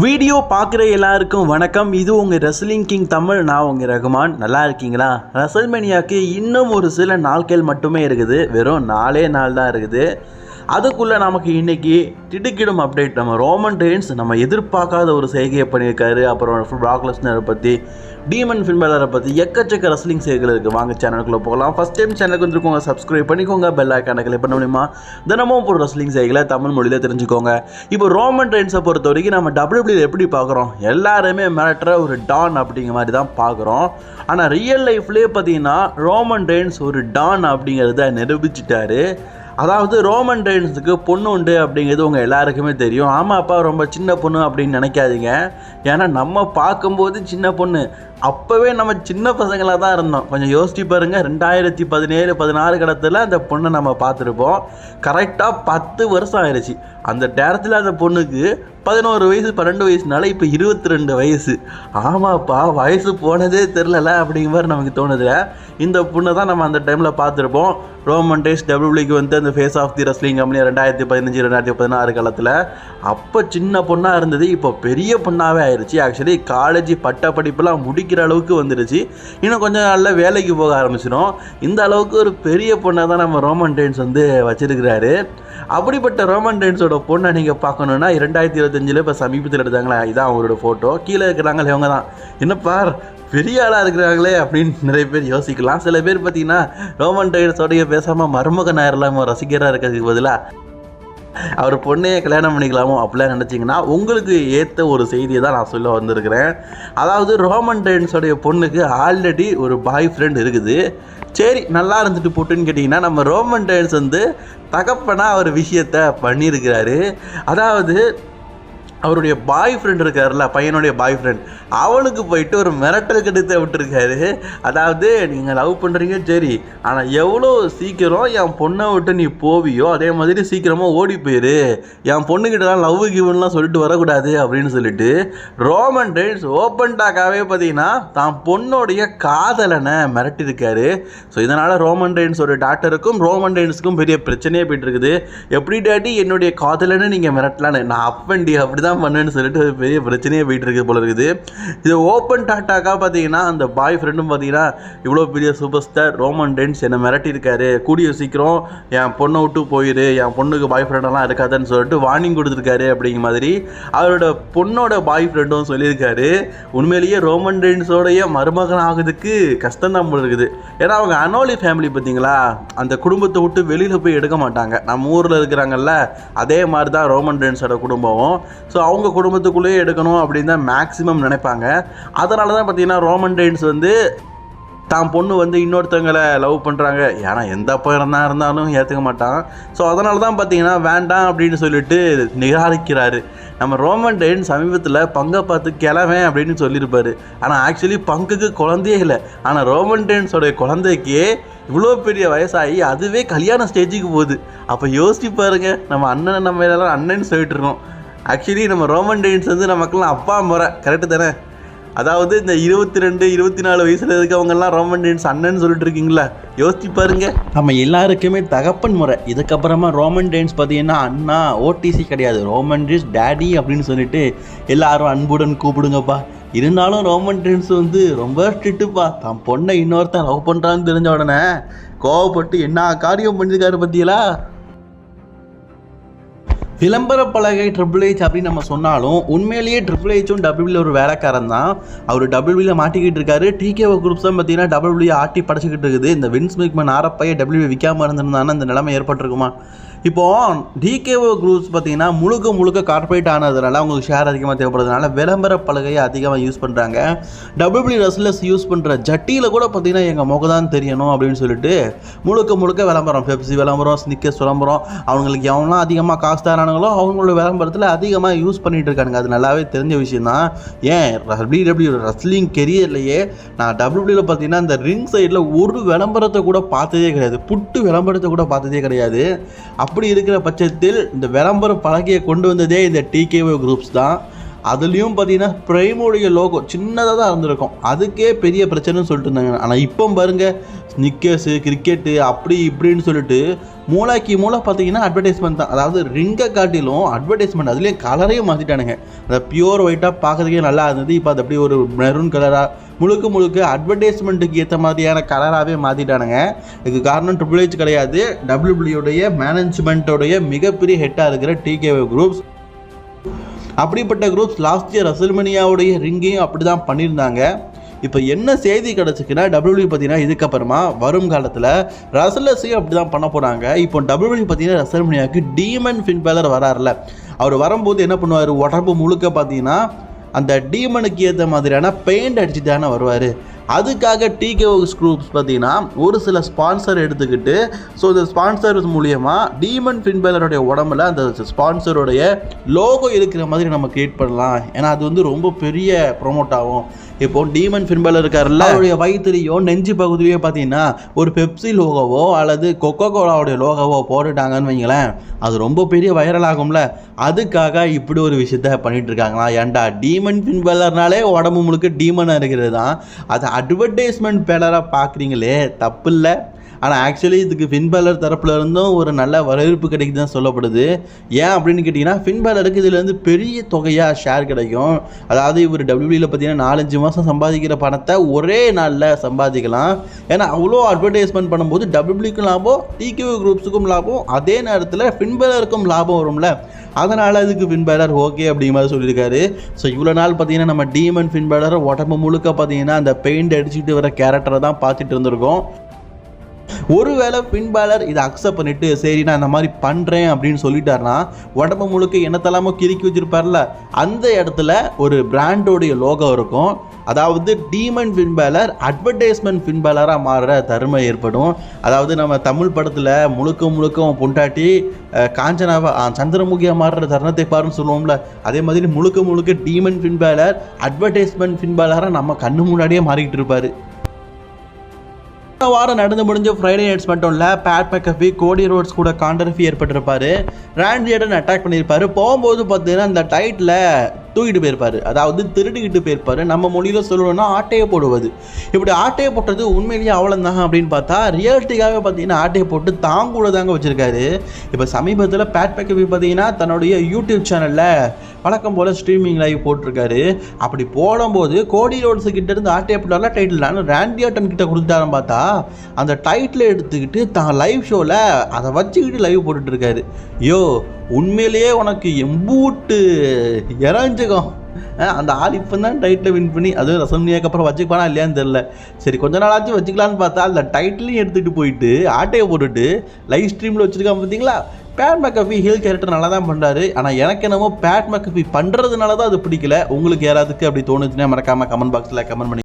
Video பார்க்குற எல்லாருக்கும் வணக்கம். இது உங்கள் ரெஸ்லிங் கிங் தமிழ். நான் உங்கள் ரகுமான். நல்லா இருக்கீங்களா? ரெசல்மேனியாவுக்கு இன்னும் ஒரு சில நாட்கள் மட்டுமே இருக்குது. வெறும் 4 நாள் தான் இருக்குது. அதுக்குள்ளே நமக்கு இன்றைக்கி திடுக்கிடும் அப்டேட். நம்ம ரோமன் ரெயின்ஸ் நம்ம எதிர்பார்க்காத ஒரு செய்கையை பண்ணியிருக்காரு. அப்புறம் பிராக் லெஸ்னரை பற்றி, டீமன் ஃபின் பேலரை பற்றி எக்கச்சக்க ரெஸ்லிங் செய்திகள் இருக்குது. வாங்க சேனலுக்குள்ளே போகலாம். ஃபஸ்ட் டைம் சேனலுக்கு வந்துருக்கோங்க, சப்ஸ்கிரைப் பண்ணிக்கோங்க. பெல் ஐக்கானை கிளிக் பண்ண முடியுமா? தினமும் ஒரு ரெஸ்லிங் செய்திகளை தமிழ் மொழியில் தெரிஞ்சுக்கோங்க. இப்போ ரோமன் ரெயின்ஸை பொறுத்த வரைக்கும் நம்ம WWE எப்படி பார்க்குறோம்? எல்லாருமே மிரட்டுற ஒரு டான் அப்படிங்கிற மாதிரி தான் பார்க்குறோம். ஆனால் ரியல் லைஃப்லேயே பார்த்தீங்கன்னா ரோமன் ரெயின்ஸ் ஒரு டான் அப்படிங்கிறத நிரூபிச்சிட்டாரு. அதாவது ரோமன் ரெயின்ஸுக்கு பொண்ணு உண்டு அப்படிங்கிறது உங்கள் எல்லாருக்குமே தெரியும். ஆமாப்பா ரொம்ப சின்ன பொண்ணு அப்படின்னு நினைக்காதீங்க. ஏன்னா நம்ம பார்க்கும்போது சின்ன பொண்ணு, அப்போவே நம்ம சின்ன பசங்களாக தான் இருந்தோம். கொஞ்சம் யோசிச்சு பாருங்கள். 2017-16 கடத்தில் அந்த பொண்ணை நம்ம பார்த்துருப்போம். கரெக்டாக 10 வருஷம் ஆயிடுச்சு. அந்த நேரத்தில் அந்த பொண்ணுக்கு 11 வயசு 12 வயசுனால இப்போ 22 வயசு. ஆமாப்பா வயசு போனதே தெரிலல அப்படிங்கிற மாதிரி நமக்கு தோணுது. இந்த பொண்ணை தான் நம்ம அந்த டைமில் பார்த்துருப்போம். ரோமன் ரெயின்ஸ் WWEக்கு வந்து அந்த face of the wrestling company 2015-2016 காலத்தில். அப்போ சின்ன பொண்ணாக இருந்தது, இப்போ பெரிய பொண்ணாகவே ஆயிடுச்சு. ஆக்சுவலி காலேஜ் பட்ட படிப்பெல்லாம் முடிக்கிற அளவுக்கு வந்துடுச்சு. இன்னும் கொஞ்சம் நாள்ல வேலைக்கு போக ஆரம்பிச்சிடும். இந்த அளவுக்கு ஒரு பெரிய பொண்ணை தான் நம்ம ரோமன் ரெயின்ஸ் வந்து வச்சிருக்கிறாரு. அப்படிப்பட்ட ரோமன் ரெயின்ஸோட பொண்ணை நீங்கள் பார்க்கணுன்னா 2025 இப்போ சமீபத்தில் எடுத்தாங்களே, இதான் அவங்களோட ஃபோட்டோ. கீழே இருக்கிறாங்களே இவங்க தான். என்னப்பா பெரிய ஆளாக இருக்கிறாங்களே அப்படின்னு நிறைய பேர் யோசிக்கலாம். சில பேர் பார்த்தீங்கன்னா ரோமன் ரெயின்ஸோடைய பேசாமல் மருமகன் ஆயிரலாமோ, ரசிகராக இருக்கிறதுக்கு பதிலாக அவர் பொண்ணையே கல்யாணம் பண்ணிக்கலாமோ அப்படிலாம் நினச்சிங்கன்னா உங்களுக்கு ஏற்ற ஒரு செய்தியை தான் நான் சொல்ல வந்திருக்கிறேன். அதாவது ரோமன் ரெயின்ஸோடைய பொண்ணுக்கு ஆல்ரெடி ஒரு பாய் ஃப்ரெண்ட் இருக்குது. சரி நல்லா இருந்துட்டு போட்டுன்னு கேட்டிங்கன்னா, நம்ம ரோமன் ரெயின்ஸ் வந்து தகப்பனாக ஒரு விஷயத்தை பண்ணியிருக்கிறாரு. அதாவது அவருடைய பாய் ஃப்ரெண்ட் இருக்கார்ல, பையனுடைய பாய் ஃப்ரெண்ட், அவனுக்கு போயிட்டு ஒரு மிரட்டல் கடிதத்தை விட்டுருக்காரு. அதாவது நீங்கள் லவ் பண்ணுறீங்க சரி, ஆனால் எவ்வளோ சீக்கிரம் என் பொண்ணை விட்டு நீ போவியோ அதே மாதிரி சீக்கிரமாக ஓடி போயிரு, என் பொண்ணுக்கிட்டலாம் லவ் கிவன்லாம் சொல்லிட்டு வரக்கூடாது அப்படின்னு சொல்லிட்டு ரோமன் ரெயின்ஸ் ஓப்பன் டாக்காகவே பார்த்தீங்கன்னா தான் பொண்ணுடைய காதலனை மிரட்டியிருக்காரு. ஸோ இதனால் ரோமன் ரெயின்ஸோட டாக்டருக்கும் ரோமன் ரெயின்ஸுக்கும் பெரிய பிரச்சனையே போயிட்டு இருக்குது. எப்படி டாடி என்னுடைய காதலனை நீங்கள் மிரட்டலான்னு, நான் அப்பண்டி அப்படி தான் பண்ணுன்னு சொல்லிட்டு ஒரு பெரிய பிரச்சனையே போயிட்டு இருக்கு போல இருக்குது. இது ஓப்பன் டாட்டாக்காக பார்த்தீங்கன்னா அந்த பாய் ஃப்ரெண்டும் பார்த்தீங்கன்னா இவ்வளோ பெரிய சூப்பர் ஸ்டார் ரோமன் ரெயின்ஸ் என்னை மிரட்டியிருக்காரு, கூடிய சீக்கிரம் என் பொண்ணை விட்டு போயிரு, என் பொண்ணுக்கு பாய் ஃப்ரெண்டெல்லாம் இருக்காதுன்னு சொல்லிட்டு வார்னிங் கொடுத்துருக்காரு. அப்படிங்கிற மாதிரி அவரோட பொண்ணோட பாய் ஃப்ரெண்டும் சொல்லியிருக்காரு. உண்மையிலேயே ரோமன் ரெயின்ஸோடைய மருமகன் ஆகுதுக்கு கஷ்டம்தான் போல இருக்குது. ஏன்னா அவங்க அனோலி ஃபேமிலி பார்த்தீங்களா, அந்த குடும்பத்தை விட்டு வெளியில் போய் எடுக்க மாட்டாங்க. நம்ம ஊரில் இருக்கிறாங்கல்ல, அதே மாதிரி தான் ரோமன் ரெயின்ஸோட குடும்பம். ஸோ அவங்க குடும்பத்துக்குள்ளேயே எடுக்கணும் அப்படின்னு தான் மேக்ஸிமம் நினைப்பாங்க. அதனால தான் பார்த்தீங்கன்னா ரோமன் ரெயின்ஸ் வந்து தான் பொண்ணு வந்து இன்னொருத்தவங்களை லவ் பண்ணுறாங்க, ஏன்னா எந்த பையனா இருந்தாலும் ஏற்றுக்க மாட்டான். ஸோ அதனால தான் பார்த்தீங்கன்னா வேண்டாம் அப்படின்னு சொல்லிட்டு நிராகரிக்கிறாரு. நம்ம ரோமன் ரெயின்ஸ் சமீபத்தில் பங்கை பார்த்து கிளவேன் அப்படின்னு சொல்லியிருப்பார். ஆனால் ஆக்சுவலி பங்குக்கு குழந்தையே இல்லை. ஆனால் ரோமன் ரெயின்ஸோடைய குழந்தைக்கே இவ்வளோ பெரிய வயசாகி அதுவே கல்யாண ஸ்டேஜுக்கு போகுது. அப்போ யோசிச்சு பாருங்க, நம்ம அண்ணனை நம்ம எல்லாம் அண்ணன்னு சொல்லிட்டு இருக்கோம். ஆக்சுவலி நம்ம ரோமன் ரெயின்ஸ் வந்து நமக்கெல்லாம் அப்பா முறை கரெக்டு தானே? அதாவது இந்த 22-24 வயசில் இருக்கவங்கெல்லாம் ரோமன் ரெயின்ஸ் அண்ணன்னு சொல்லிட்டு இருக்கீங்களா, யோசிச்சு பாருங்க. நம்ம எல்லாருக்குமே தகப்பன் முறை. இதுக்கப்புறமா ரோமன் ரெயின்ஸ் பார்த்தீங்கன்னா அண்ணா OTC கிடையாது, ரோமன் ரெயின்ஸ் டேடி அப்படின்னு சொல்லிட்டு எல்லாரும் அன்புடன் கூப்பிடுங்கப்பா. இருந்தாலும் ரோமன் ரெயின்ஸ் வந்து ரொம்ப ஸ்ட்ரிக்ட்டுப்பா. தான் பொண்ணை இன்னொருத்தன் லவ் பண்ணுறான்னு தெரிஞ்ச உடனே கோவப்பட்டு என்ன காரியம் பண்ணியிருக்காரு பற்றியலா. விளம்பர பலகை ட்ரிபிள் H அப்படின்னு நம்ம சொன்னாலும் உண்மையிலேயே ட்ரிபிள் Hம் WWE ஒரு வேலைக்காரன் தான். அவர் WWE மாட்டிக்கிட்டு இருக்காரு. TKO குரூப்ஸ் தான் பார்த்தீங்கன்னா WWE ஆட்டி படைச்சிக்கிட்டு இருக்குது. இந்த வின்ஸ் மெக்மேன் ஆரப்பையை WWE விற்காமல் இருந்திருந்தாங்கன்னா இந்த நிலைமை ஏற்பட்டிருக்குமா? இப்போது TKO குரூப்ஸ் பார்த்தீங்கன்னா முழுக்க கார்பரேட் ஆனதுனால அவங்களுக்கு ஷேர் அதிகமாக தேவைப்படுறதுனால விளம்பர பலகையை அதிகமாக யூஸ் பண்ணுறாங்க. WWE ரெஸ்லர்ஸ் யூஸ் பண்ணுற ஜட்டியில் கூட பார்த்தீங்கன்னா எங்கள் முகம் தான் தெரியணும் அப்படின்னு சொல்லிட்டு முழுக்க விளம்பரம், பெப்சி விளம்பரம், ஸ்னிக்கர்ஸ் விளம்பரம், அவங்களுக்கு எவனா அதிகமாக காசு தரானுங்களோ அவங்களோட விளம்பரத்தில் அதிகமாக யூஸ் பண்ணிகிட்டு இருக்கானுங்க. அது நல்லாவே தெரிஞ்ச விஷயம் தான். ஏன் WWE ரெஸ்லிங் கெரியர்லையே நான் WWE பார்த்தீங்கன்னா இந்த ரிங் சைடில் ஒரு விளம்பரத்தை கூட பார்த்ததே கிடையாது, புட்டு விளம்பரத்தை கூட பார்த்ததே கிடையாது. அப்படி இருக்கிற பட்சத்தில் இந்த விளம்பர பலகையை கொண்டு வந்ததே இந்த TKO குரூப்ஸ் தான். அதுலேயும் பார்த்தீங்கன்னா ப்ரைமோடைய லோகோ சின்னதாக தான் இருந்திருக்கும், அதுக்கே பெரிய பிரச்சனைன்னு சொல்லிட்டு இருந்தாங்க. ஆனால் இப்போ பாருங்கள் ஸ்னிக்கர்ஸு கிரிக்கெட்டு அப்படி இப்படின்னு சொல்லிட்டு மூளைக்கு மூளை பார்த்தீங்கன்னா அட்வர்டைஸ்மெண்ட் தான். அதாவது ரிங்கை காட்டிலும் அட்வர்டைஸ்மெண்ட், அதுலேயே கலரையும் மாற்றிட்டானுங்க. அந்த பியூர் ஒயிட்டாக பார்க்கறதுக்கே நல்லா இருந்தது, இப்போ அது அப்படியே ஒரு மெரூன் கலராக முழுக்க அட்வர்டைஸ்மெண்ட்டுக்கு ஏற்ற மாதிரியான கலராகவே மாற்றிட்டானுங்க. இதுக்கு காரணம் ட்ரிபிள் ஹெச் கிடையாது, டபிள்யூடபிள்யூடைய மேனேஜ்மெண்ட்டோடைய மிகப்பெரிய ஹெட்டாக இருக்கிற டிகேஓ குரூப்ஸ். அப்படிப்பட்ட குரூப்ஸ் லாஸ்ட் இயர் ரசல்மேனியாவுடைய ரிங்கையும் அப்படி தான் பண்ணியிருந்தாங்க. இப்போ என்ன செய்தி கிடச்சிக்குன்னா டபிள்யூடபிள்யூ பார்த்தீங்கன்னா இதுக்கப்புறமா வரும் காலத்தில் ரசலர்ஸையும் அப்படி தான் பண்ண போகிறாங்க. இப்போ டபிள்யூடபிள்யூ பார்த்தீங்கன்னா ரசல்மேனியாவுக்கு டீமன் ஃபின் பேலர் வராருல, அவர் வரும்போது என்ன பண்ணுவார், உடம்பு முழுக்க பார்த்தீங்கன்னா அந்த டீமனுக்கு ஏற்ற மாதிரியான பெயிண்ட் அடிச்சுட்டு தானே வருவார். அதுக்காக டிகேஓ குரூப்ஸ் பார்த்தீங்கன்னா ஒரு சில ஸ்பான்சர் எடுத்துக்கிட்டு, ஸோ இந்த ஸ்பான்சர்ஸ் மூலியமாக டீமன் ஃபின் பேலருடைய உடம்புல அந்த ஸ்பான்சருடைய லோகோ இருக்கிற மாதிரி நம்ம கிரியேட் பண்ணலாம். ஏன்னா அது வந்து ரொம்ப பெரிய ப்ரொமோட் ஆகும். இப்போ டீமன் ஃபின் பேலர் இருக்காருல்ல, அவருடைய வயிற்றுலையோ நெஞ்சு பகுதியிலையோ பார்த்தீங்கன்னா ஒரு பெப்சி லோகோவோ அல்லது கொக்கோ கோலாவுடைய லோகோவோ போட்டுட்டாங்கன்னு வைங்களேன், அது ரொம்ப பெரிய வைரல் ஆகும்ல. அதுக்காக இப்படி ஒரு விஷயத்த பண்ணிட்டு இருக்காங்களா. ஏன்டா டீமன் ஃபின் பேலர்னாலே உடம்பு முழுக்க டீமனாக இருக்கிறது தான், அது அட்வர்டைஸ்மெண்ட் பேலராக பார்க்குறீங்களே தப்பு இல்லை. ஆனால் ஆக்சுவலி இதுக்கு ஃபின் பேலர் தரப்புல இருந்தும் ஒரு நல்ல வரவேற்பு கிடைக்குது தான் சொல்லப்படுது. ஏன் அப்படின்னு கேட்டிங்கன்னா ஃபின் பேலருக்கு இதுலேருந்து பெரிய தொகையாக ஷேர் கிடைக்கும். அதாவது இவர் டபிள்யூடபிள்யூவில் பார்த்தீங்கன்னா 4-5 மாதம் சம்பாதிக்கிற பணத்தை ஒரே நாளில் சம்பாதிக்கலாம். ஏன்னா அவ்வளோ அட்வர்டைஸ்மெண்ட் பண்ணும்போது டபிள்யூடபிள்யூக்கும் லாபம், டிகேஓ குரூப்ஸுக்கும் லாபம், அதே நேரத்தில் ஃபின் பேலருக்கும் லாபம் வரும்ல. அதனால் அதுக்கு ஃபின் பேலர் ஓகே அப்படிங்கிற மாதிரி சொல்லியிருக்காரு. ஸோ இவ்வளோ நாள் பார்த்தீங்கன்னா நம்ம டீமன் ஃபின் பேலரை உடம்பு முழுக்க பார்த்தீங்கன்னா அந்த பெயிண்ட் அடிச்சுட்டு வர கேரக்டரை தான் பார்த்துட்டு இருந்திருக்கோம். ஒருவேளை ஃபின் பேலர் இதை அக்செப்ட் பண்ணிட்டு சரி நான் இந்த மாதிரி பண்ணுறேன் அப்படின்னு சொல்லிட்டாருன்னா உடம்பு முழுக்க என்னத்தெல்லாமோ கிறுக்கி வச்சிருப்பார்ல, அந்த இடத்துல ஒரு பிராண்டோடைய லோகோ இருக்கும். அதாவது டீமன் ஃபின் பேலர் அட்வர்டைஸ்மெண்ட் ஃபின் பேலராக மாறுற தருமை ஏற்படும். அதாவது நம்ம தமிழ் படத்தில் முழுக்க பொண்டாட்டி காஞ்சனாவை சந்திரமுகியாக மாறுற தருணத்தை பாருன்னு சொல்லுவோம்ல, அதே மாதிரி முழுக்க டீமன் ஃபின் பேலர் அட்வர்டைஸ்மெண்ட் ஃபின் பேலராக நம்ம கண்ணு முன்னாடியே மாறிக்கிட்டு இருப்பார். வாரம் நடந்து முடிஞ்ச ஃப்ரைடே நைட்ஸ் மட்டும் இல்லை, பேட் மெக்கஃபி கோடி ரோட்ஸ் கூட கான்ட்ரவர்சி ஏற்பட்டிருப்பாரு. ராண்டி ஆர்டன் அட்டாக் பண்ணியிருப்பாரு. போகும்போது பார்த்தீங்கன்னா அந்த டைட்டில் தூக்கிட்டு போயிருப்பாரு, அதாவது திருடிக்கிட்டு போயிருப்பாரு. நம்ம மொழியில் சொல்லணும்னா ஆட்டையை போடுவது. இப்படி ஆட்டையை போட்டது உண்மையிலேயே அவ்வளோதாங்க அப்படின்னு பார்த்தா ரியாலிட்டிக்காக பார்த்தீங்கன்னா ஆட்டையை போட்டு தாங்கூட தாங்க வச்சுருக்காரு. இப்போ சமீபத்தில் பேட் மெக்கஃபி பார்த்தீங்கன்னா தன்னுடைய யூடியூப் சேனலில் வழக்கம் போல் ஸ்ட்ரீமிங் லைவ் போட்டிருக்காரு. அப்படி போடும்போது கோடி ரோட்ஸு கிட்டேருந்து ஆட்டையை போட்டால டைட்டில் நான் ராண்டி ஆர்டன் கிட்ட கொடுத்தாருன்னு பார்த்தா அந்த டைட்டில் எடுத்துக்கிட்டு தான் லைவ் ஷோவில் அதை வச்சுக்கிட்டு லைவ் போட்டுட்ருக்காரு. யோ உண்மையிலேயே உனக்கு எம்பூட்டு இறஞ்சுக்கும். அந்த ஆள் இப்போ தான் டைட்டில் வின் பண்ணி அதுவும் ரசல்மேனியாக்கு அப்புறம் வச்சுப்பானா இல்லையான்னு தெரில. சரி கொஞ்ச நாளாச்சும் வச்சுக்கலான்னு பார்த்தா அந்த டைட்டிலையும் எடுத்துகிட்டு போயிட்டு ஆட்டையை போட்டுட்டு லைவ் ஸ்ட்ரீமில் வச்சுருக்கான் பார்த்தீங்களா. பேட் மெக்கஃபி ஹீல் கேரக்டர் நல்லா தான் பண்ணுறாரு. ஆனால் எனக்கு என்னமோ பேட் மெக்கஃபி பண்ணுறதுனால தான் அது பிடிக்கல. உங்களுக்கு யாராவதுக்கு அப்படி தோணுச்சுன்னா மறக்காமல் கமெண்ட் பாக்ஸில் கமெண்ட் பண்ணி